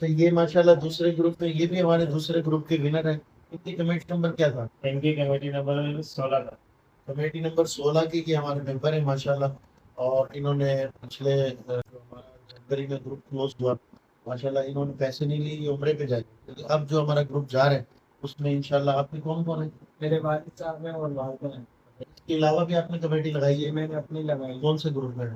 تو یہ ماشاءاللہ دوسرے گروپ میں، یہ بھی ہمارے دوسرے گروپ کے ونر ہیں. ان کی کمیٹی نمبر کیا تھا؟ ان کی کمیٹی نمبر 16 تھا. کمیٹی نمبر 16 کی یہ ہمارے ممبر ہیں ماشاءاللہ. اور انہوں نے پچھلے جو ہمارا جنوری میں گروپ کلوز ہوا ماشاءاللہ انہوں نے پیسے نہیں لیے، یہ عمرے پہ جائے. اب جو ہمارا گروپ جا رہا ہے اس میں انشاءاللہ آپ کے کون کون ہیں؟ میرے والد صاحب ہیں اور والدہ ہیں. اس کے علاوہ بھی آپ نے کمیٹی لگائی ہے؟ میں نے اپنی لگائی. کون سے گروپ میں؟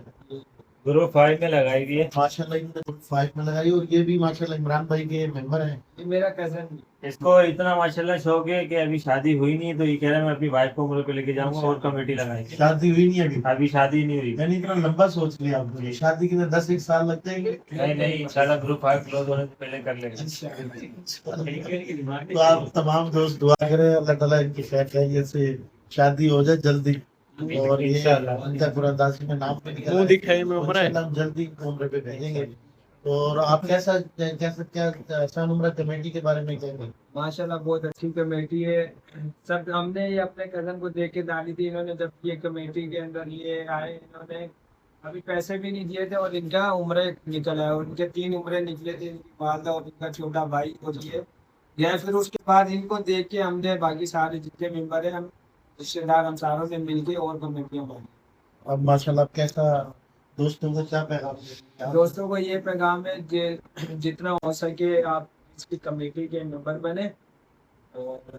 گروپ 5 میں لگائی ہوئی ہے. ماشاءاللہ انہوں نے گروپ 5 میں لگائی. اور یہ بھی ماشاءاللہ عمران بھائی کے ممبر ہیں. یہ میرا کزن. اس کو اتنا ماشاءاللہ شوق ہے کہ ابھی شادی ہوئی نہیں تو یہ کہہ رہا ہے میں اپنی وائف کو عمرے پہ لے کے جاؤں گا اور کمیٹی لگائیں گے. شادی ہوئی نہیں ابھی؟ ابھی شادی نہیں ہوئی. یعنی اتنا لمبا سوچ لیا آپ نے. شادی کے 10 سال لگتے ہیں کہ نہیں انشاءاللہ گروپ 5 کلوز ہونے سے پہلے کر لیں گے. تو آپ تمام دوست دعا کریں اللہ تعالیٰ ان کی خیر خیریت سے شادی ہو جائے جلدی. اور یہ قرآن داسی میں نام پہ نکلا ہم جلدی عمرے پہ بھیجیں گے. اور آپ کیسا کیا احسان عمرہ کمیٹی کے بارے میں کہیں گے؟ ماشاءاللہ بہت اچھی کمیٹی ہے. سب ہم نے یہ اپنے کزن کو دیکھ کے ڈالی تھی. انہوں نے جب یہ کمیٹی کے اندر یہ آئے انہوں نے ابھی پیسے بھی نہیں دیے تھے اور ان کا عمرے نکل آئے. ان کے 3 عمرے نکلے تھے. ان کی والدہ اور ان کا چھوٹا بھائی کو دیے گئے. پھر اس کے بعد ان کو دیکھ کے ہم نے باقی سارے جتنے ممبر ہیں ہم رشتے دار ہم ساروں نے مل کے اور کمیٹیاں بنائی. اب ماشاءاللہ کیسا دوستوں کو کیا پیغام دیں؟ دوستوں کو یہ پیغام ہے کہ جتنا ہو سکے آپ اس کی کمیٹی کے ممبر بنے اور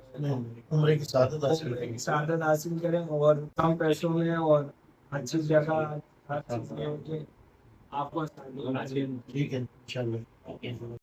عمرے کی سعادت حاصل کریں. سعادت حاصل کریں اور کم پیسوں میں اور اچھی جگہ ہر چیز میں ہو کہ آپ کو ٹھیک ہے انشاءاللہ.